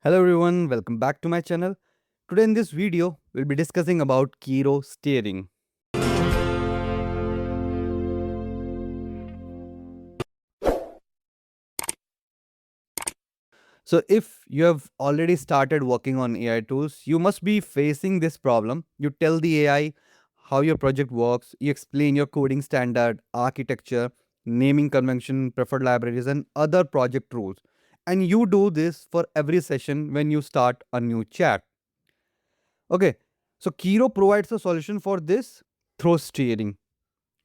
Hello everyone, welcome back to my channel. Today in this video, we'll be discussing about Kiro Steering. So if you have already started working on AI tools, you must be facing this problem. You tell the AI how your project works, you explain your coding standard, architecture, naming convention, preferred libraries, and other project rules. And you do this for every session when you start a new chat. Okay, so Kiro provides a solution for this through steering.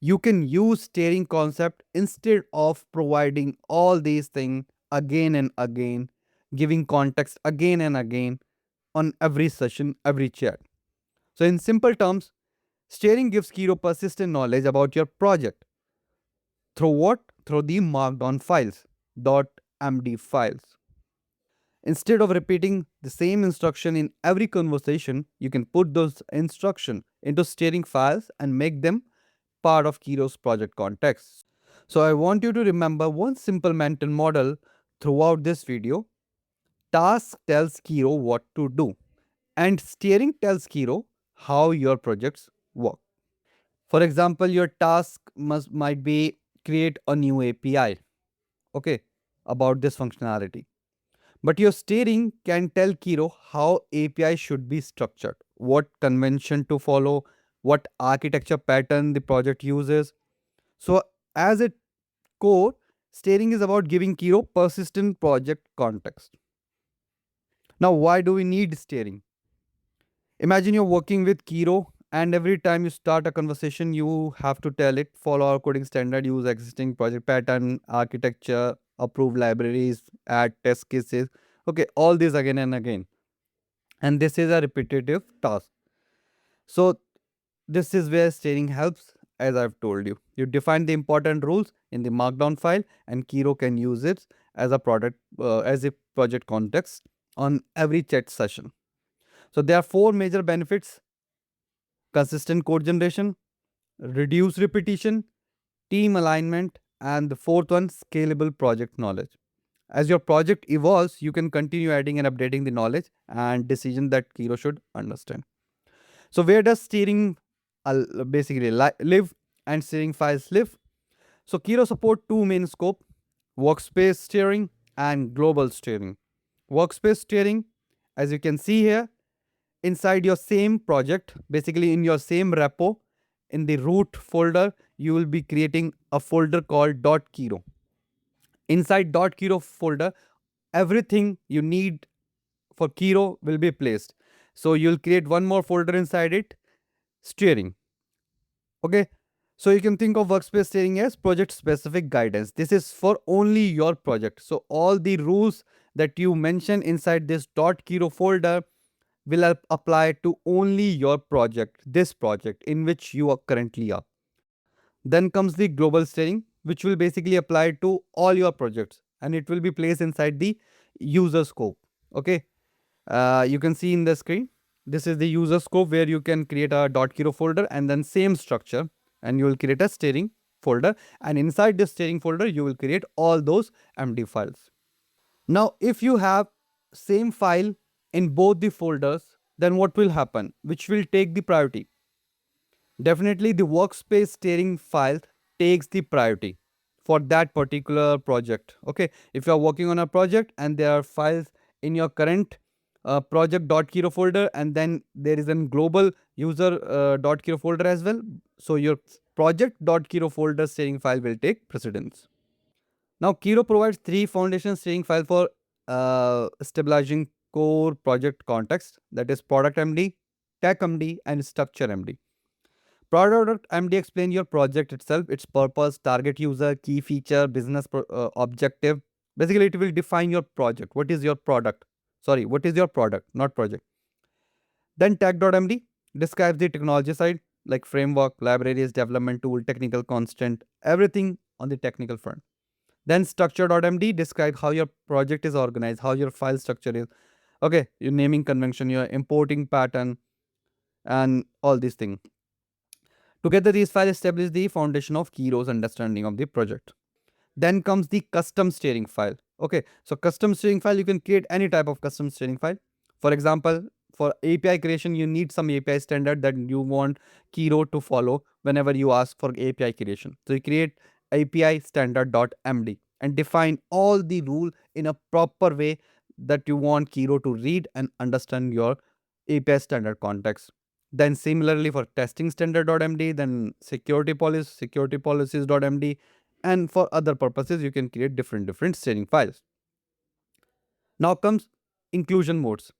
You can use steering concept instead of providing all these things again and again, giving context again and again on every session, every chat. So in simple terms, steering gives Kiro persistent knowledge about your project. Through what? Through the markdown files, .md files. Instead of repeating the same instruction in every conversation, you can put those instructions into steering files and make them part of Kiro's project context. So I want you to remember one simple mental model throughout this video. Task tells Kiro what to do, and steering tells Kiro how your projects work. For example, your task might be create a new API, okay, about this functionality. But your steering can tell Kiro how API should be structured, what convention to follow, what architecture pattern the project uses. So as a core, steering is about giving Kiro persistent project context. Now, why do we need steering? Imagine you're working with Kiro, and every time you start a conversation, you have to tell it follow our coding standard, use existing project pattern, architecture, approve libraries, add test cases. Okay, all this again and again. And this is a repetitive task. So, this is where steering helps, as I've told you. You define the important rules in the markdown file, and Kiro can use it as a project context on every chat session. So there are four major benefits: consistent code generation, reduce repetition, team alignment, and the fourth one, scalable project knowledge. As your project evolves, you can continue adding and updating the knowledge and decision that Kiro should understand. So where does steering basically live and steering files live? So Kiro support two main scope: workspace steering and global steering. Workspace steering, as you can see here, inside your same project, basically in your same repo, in the root folder, you will be creating a folder called .kiro. Inside .kiro folder, everything you need for Kiro will be placed. So you'll create one more folder inside it, steering. Okay. So you can think of workspace steering as project specific guidance. This is for only your project. So all the rules that you mention inside this .kiro folder will apply to only your project, this project in which you are currently are. Then comes the global steering, which will basically apply to all your projects, and it will be placed inside the user scope. Okay. You can see in the screen, this is the user scope where you can create a .kiro folder and then same structure, and you will create a steering folder, and inside this steering folder you will create all those MD files. Now if you have same file in both the folders, then what will happen? Which will take the priority? Definitely the workspace steering file takes the priority for that particular project. Okay, if you are working on a project and there are files in your current project.kiro folder, and then there is a global user .kiro folder as well, so your project.kiro folder steering file will take precedence. Now Kiro provides three foundation steering file for stabilizing core project context, that is product MD, tech MD, and structure MD. Product MD explain your project itself, its purpose, target user, key feature, business objective. Basically, it will define your project. What is your product? Sorry, what is your product, not project. Then tech.md describes the technology side, like framework, libraries, development tool, technical constant, everything on the technical front. Then structure.md describe how your project is organized, how your file structure is. Okay, your naming convention, your importing pattern, and all these things. Together, these files establish the foundation of Kiro's understanding of the project. Then comes the custom steering file. Okay, so custom steering file, you can create any type of custom steering file. For example, for API creation, you need some API standard that you want Kiro to follow whenever you ask for API creation. So you create API standard.md and define all the rule in a proper way that you want Kiro to read and understand your API standard context. Then similarly for testing standard.md, then security policies.md, and for other purposes you can create different steering files. Now comes inclusion modes.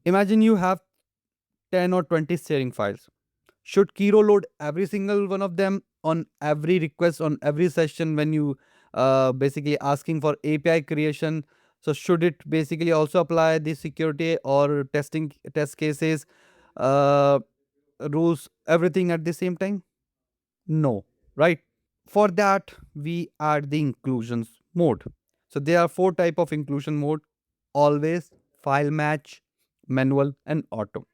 Imagine you have 10 or 20 steering files. Should Kiro load every single one of them on every request, on every session when you basically asking for API creation? So should it basically also apply the security or testing test cases, uh, rules, everything at the same time? No, right? For that, we add the inclusions mode. So there are four type of inclusion mode: always, file match, manual, and auto.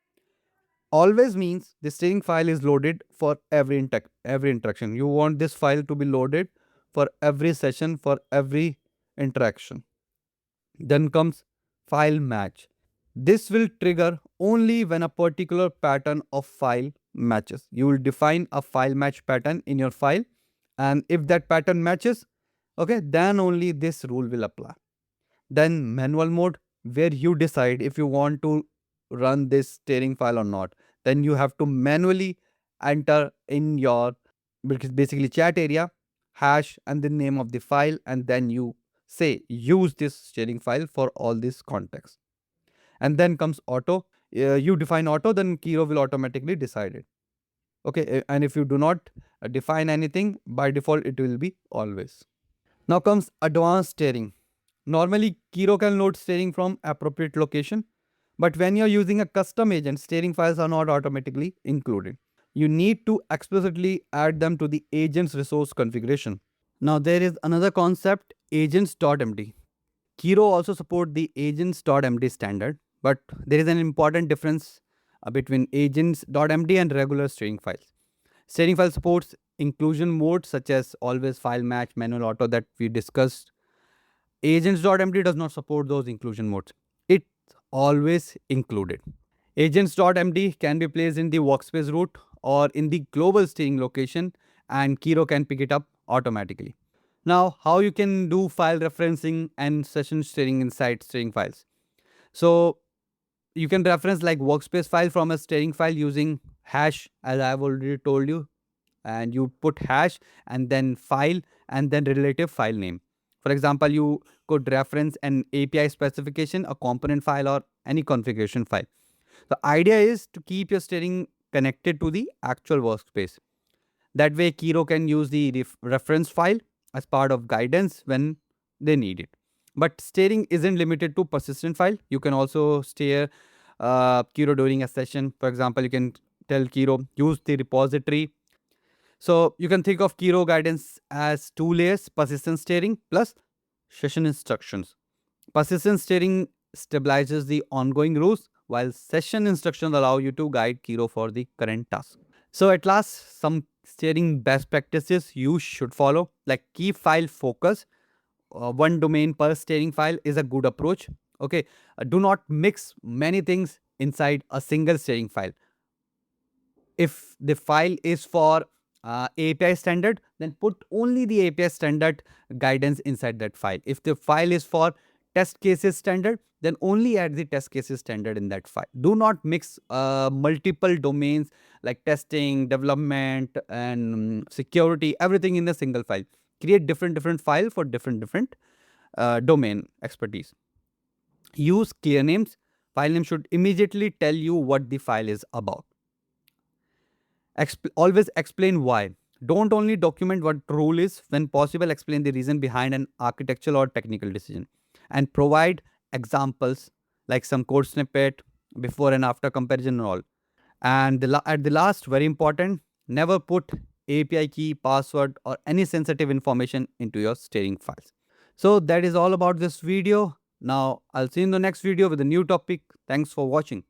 Always means the string file is loaded for every interaction. You want this file to be loaded for every session, for every interaction. Then comes file match. This will trigger only when a particular pattern of file matches. You will define a file match pattern in your file, and if that pattern matches, okay, then only this rule will apply. Then manual mode, where you decide if you want to run this steering file or not. Then you have to manually enter in your basically chat area hash and the name of the file, and then you say use this steering file for all this context. And then comes auto. You define auto, then Kiro will automatically decide it. Okay, and if you do not define anything, by default it will be always. Now comes advanced steering. Normally, Kiro can load steering from appropriate location, but when you're using a custom agent, steering files are not automatically included. You need to explicitly add them to the agent's resource configuration. Now there is another concept, agents.md. Kiro also support the agents.md standard, but there is an important difference between agents.md and regular steering files. Steering file supports inclusion modes such as always, file match, manual, auto that we discussed. Agents.md does not support those inclusion modes. It's always included. Agents.md can be placed in the workspace root or in the global steering location, and Kiro can pick it up automatically. Now, how you can do file referencing and session steering inside steering files. So you can reference like workspace file from a steering file using hash, as I've already told you, and you put hash and then file and then relative file name. For example, you could reference an API specification, a component file, or any configuration file. The idea is to keep your steering connected to the actual workspace. That way, Kiro can use the reference file as part of guidance when they need it. But steering isn't limited to persistent file. You can also steer Kiro during a session. For example, you can tell Kiro use the repository. So you can think of Kiro guidance as two layers: persistent steering plus session instructions. Persistent steering stabilizes the ongoing rules, while session instructions allow you to guide Kiro for the current task. So at last, some steering best practices you should follow, like keep file focus. One domain per steering file is a good approach. Okay, do not mix many things inside a single steering file. If the file is for API standard, then put only the API standard guidance inside that file. If the file is for test cases standard, then only add the test cases standard in that file. Do not mix multiple domains like testing, development, and security, everything in a single file. Create different file for different domain expertise. Use clear names. File name should immediately tell you what the file is about. Always explain why. Don't only document what rule is. When possible, explain the reason behind an architectural or technical decision. And provide examples like some code snippet, before and after comparison and all. And at the last, very important, never put API key, password, or any sensitive information into your steering files. So that is all about this video. Now, I'll see you in the next video with a new topic. Thanks for watching.